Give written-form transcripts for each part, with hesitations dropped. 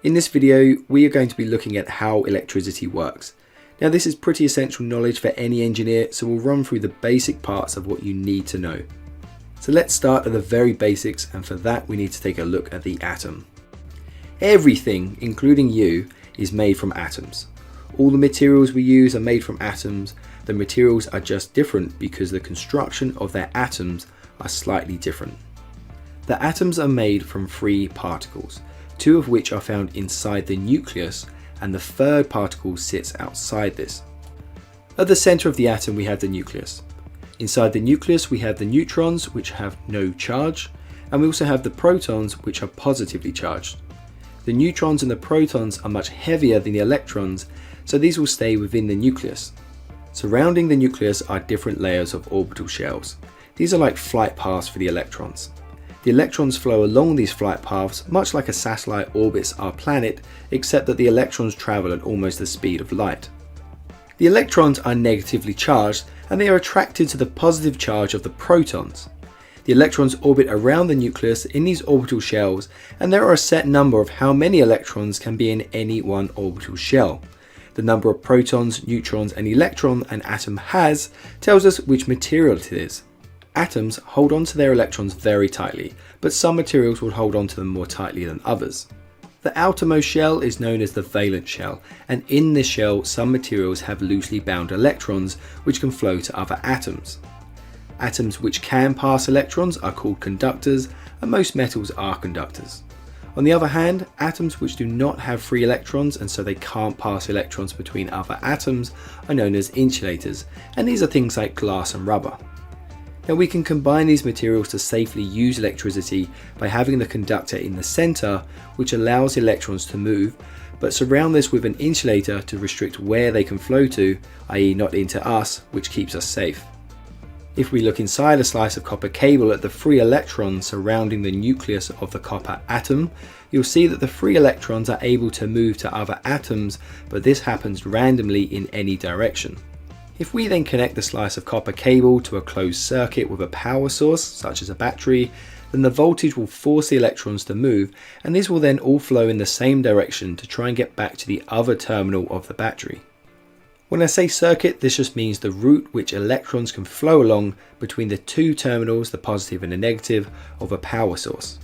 In this video, we are going to be looking at how electricity works. Now this is pretty essential knowledge for any engineer, so we'll run through the basic parts of what you need to know. So let's start at the very basics, and for that we need to take a look at the atom. Everything, including you, is made from atoms. All the materials we use are made from atoms. The materials are just different because the construction of their atoms are slightly different. The atoms are made from three particles, two of which are found inside the nucleus, and the third particle sits outside this. At the center of the atom we have the nucleus. Inside the nucleus we have the neutrons, which have no charge, and we also have the protons, which are positively charged. The neutrons and the protons are much heavier than the electrons, so these will stay within the nucleus. Surrounding the nucleus are different layers of orbital shells. These are like flight paths for the electrons. The electrons flow along these flight paths much like a satellite orbits our planet, except that the electrons travel at almost the speed of light. The electrons are negatively charged and they are attracted to the positive charge of the protons. The electrons orbit around the nucleus in these orbital shells, and there are a set number of how many electrons can be in any one orbital shell. The number of protons, neutrons and electron an atom has tells us which material it is. Atoms hold on to their electrons very tightly, but some materials will hold on to them more tightly than others. The outermost shell is known as the valence shell, and in this shell some materials have loosely bound electrons which can flow to other atoms. Atoms which can pass electrons are called conductors, and most metals are conductors. On the other hand, atoms which do not have free electrons and so they can't pass electrons between other atoms are known as insulators, and these are things like glass and rubber. Now we can combine these materials to safely use electricity by having the conductor in the center, which allows the electrons to move, but surround this with an insulator to restrict where they can flow to, i.e. not into us, which keeps us safe. If we look inside a slice of copper cable at the free electrons surrounding the nucleus of the copper atom, you'll see that the free electrons are able to move to other atoms, but this happens randomly in any direction. If we then connect the slice of copper cable to a closed circuit with a power source, such as a battery, then the voltage will force the electrons to move, and these will then all flow in the same direction to try and get back to the other terminal of the battery. When I say circuit, this just means the route which electrons can flow along between the two terminals, the positive and the negative, of a power source.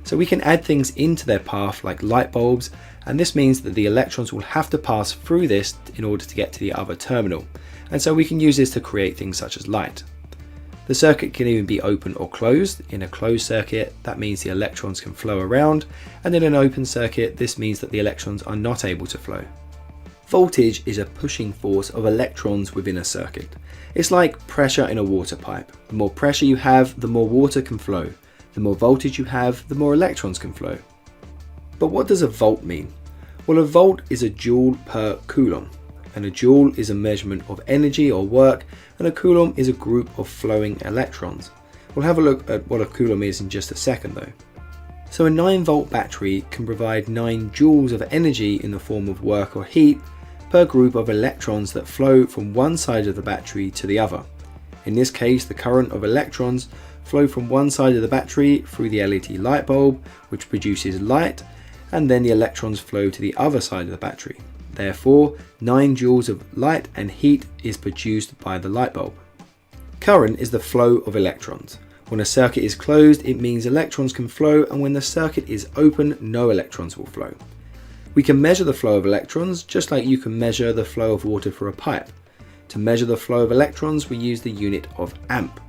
So we can add things into their path like light bulbs, and this means that the electrons will have to pass through this in order to get to the other terminal, and so we can use this to create things such as light. The circuit can even be open or closed. In a closed circuit, that means the electrons can flow around, and in an open circuit, this means that the electrons are not able to flow. Voltage is a pushing force of electrons within a circuit. It's like pressure in a water pipe. The more pressure you have, the more water can flow. The more voltage you have, the more electrons can flow. But what does a volt mean? Well, a volt is a joule per coulomb, and a joule is a measurement of energy or work, and a coulomb is a group of flowing electrons. We'll have a look at what a coulomb is in just a second though. So a 9-volt battery can provide 9 joules of energy in the form of work or heat per group of electrons that flow from one side of the battery to the other. In this case, the current of electrons flow from one side of the battery through the LED light bulb, which produces light, and then the electrons flow to the other side of the battery. Therefore, 9 joules of light and heat is produced by the light bulb. Current is the flow of electrons. When a circuit is closed, it means electrons can flow, and when the circuit is open, no electrons will flow. We can measure the flow of electrons just like you can measure the flow of water through a pipe. To measure the flow of electrons, we use the unit of amp.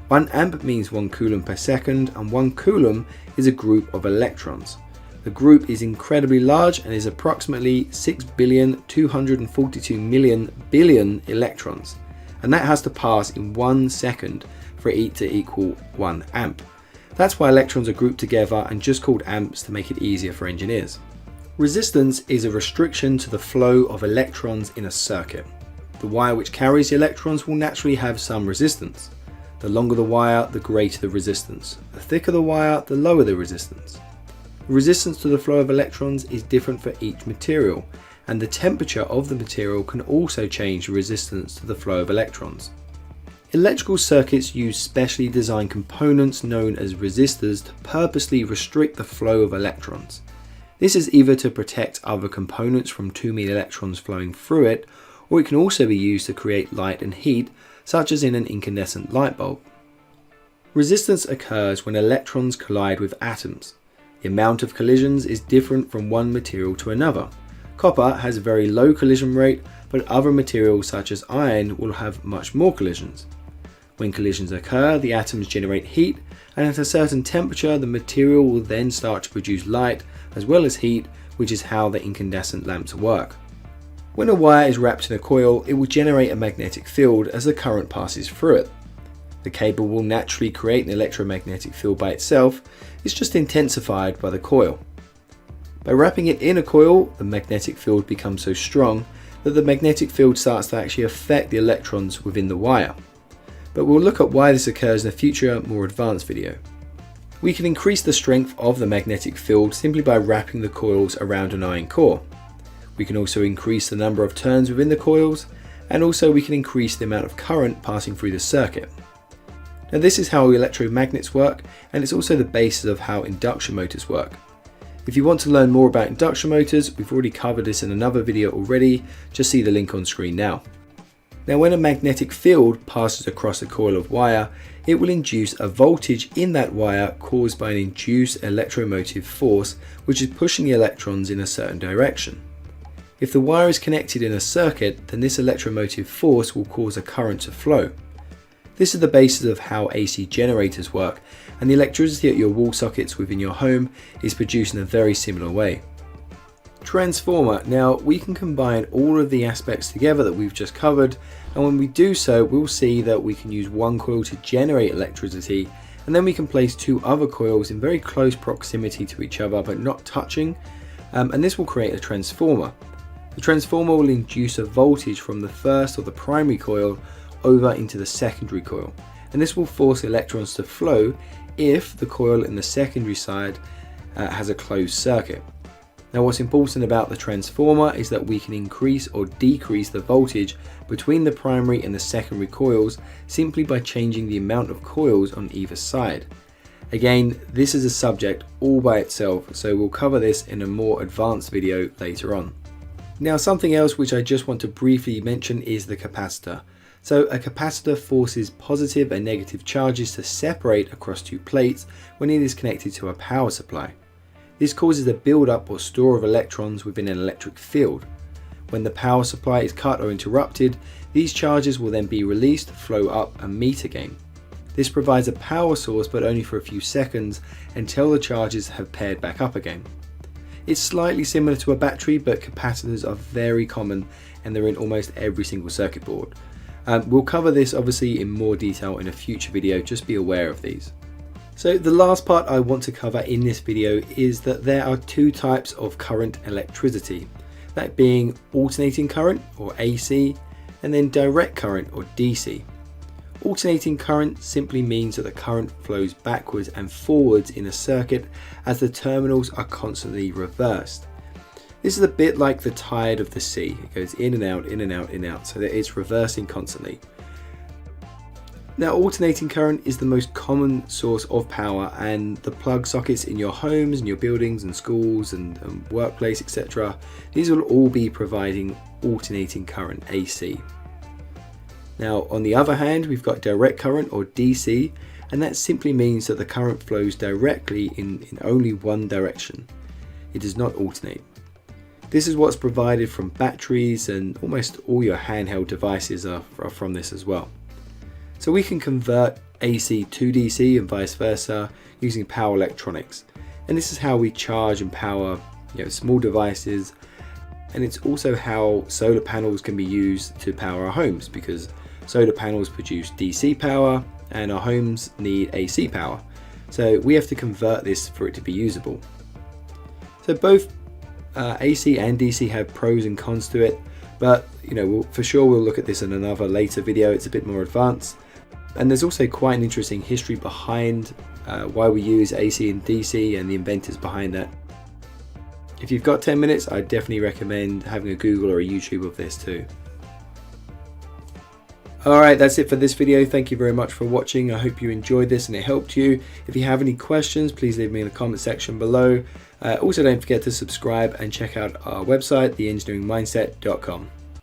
1 amp means 1 coulomb per second, and 1 coulomb is a group of electrons. The group is incredibly large and is approximately 6,242,000,000,000,000,000 electrons, and that has to pass in 1 second for it to equal 1 amp. That's why electrons are grouped together and just called amps to make it easier for engineers. Resistance is a restriction to the flow of electrons in a circuit. The wire which carries the electrons will naturally have some resistance. The longer the wire, the greater the resistance. The thicker the wire, the lower the resistance. The resistance to the flow of electrons is different for each material, and the temperature of the material can also change the resistance to the flow of electrons. Electrical circuits use specially designed components known as resistors to purposely restrict the flow of electrons. This is either to protect other components from too many electrons flowing through it, or it can also be used to create light and heat, such as in an incandescent light bulb. Resistance occurs when electrons collide with atoms. The amount of collisions is different from one material to another. Copper has a very low collision rate, but other materials such as iron will have much more collisions. When collisions occur, the atoms generate heat, and at a certain temperature the material will then start to produce light as well as heat, which is how the incandescent lamps work. When a wire is wrapped in a coil, it will generate a magnetic field as the current passes through it. The cable will naturally create an electromagnetic field by itself, it's just intensified by the coil. By wrapping it in a coil, the magnetic field becomes so strong that the magnetic field starts to actually affect the electrons within the wire. But we'll look at why this occurs in a future, more advanced video. We can increase the strength of the magnetic field simply by wrapping the coils around an iron core. We can also increase the number of turns within the coils, and also we can increase the amount of current passing through the circuit. Now this is how electromagnets work, and it's also the basis of how induction motors work. If you want to learn more about induction motors, we've already covered this in another video already, just see the link on screen now. Now when a magnetic field passes across a coil of wire, it will induce a voltage in that wire caused by an induced electromotive force which is pushing the electrons in a certain direction. If the wire is connected in a circuit, then this electromotive force will cause a current to flow. This is the basis of how AC generators work, and the electricity at your wall sockets within your home is produced in a very similar way. Transformer. Now we can combine all of the aspects together that we've just covered, and when we do so we'll see that we can use one coil to generate electricity, and then we can place two other coils in very close proximity to each other but not touching, and this will create a transformer. The transformer will induce a voltage from the first or the primary coil over into the secondary coil, and this will force electrons to flow if the coil in the secondary side has a closed circuit. Now what's important about the transformer is that we can increase or decrease the voltage between the primary and the secondary coils simply by changing the amount of coils on either side. Again, this is a subject all by itself, so we'll cover this in a more advanced video later on. Now something else which I just want to briefly mention is the capacitor. So a capacitor forces positive and negative charges to separate across two plates when it is connected to a power supply. This causes a build-up or store of electrons within an electric field. When the power supply is cut or interrupted, these charges will then be released, flow up and meet again. This provides a power source, but only for a few seconds until the charges have paired back up again. It's slightly similar to a battery, but capacitors are very common and they're in almost every single circuit board. We'll cover this obviously in more detail in a future video, just be aware of these. So the last part I want to cover in this video is that there are two types of current electricity, that being alternating current or AC and then direct current or DC. Alternating current simply means that the current flows backwards and forwards in a circuit as the terminals are constantly reversed. This is a bit like the tide of the sea. It goes in and out, in and out, in and out, so that it's reversing constantly. Now alternating current is the most common source of power, and the plug sockets in your homes and your buildings and schools and workplace, etc. These will all be providing alternating current, AC. Now on the other hand, we've got direct current or DC, and that simply means that the current flows directly in only one direction. It does not alternate. This is what's provided from batteries, and almost all your handheld devices are from this as well. So we can convert AC to DC and vice versa using power electronics. And this is how we charge and power small devices. And it's also how solar panels can be used to power our homes, because solar panels produce DC power and our homes need AC power. So we have to convert this for it to be usable. So both AC and DC have pros and cons to it, but for sure we'll look at this in another later video. It's a bit more advanced. And there's also quite an interesting history behind why we use AC and DC and the inventors behind that. If you've got 10 minutes, I definitely recommend having a Google or a YouTube of this too. Alright, that's it for this video. Thank you very much for watching. I hope you enjoyed this and it helped you. If you have any questions, please leave me in the comment section below. Also, don't forget to subscribe and check out our website, theengineeringmindset.com.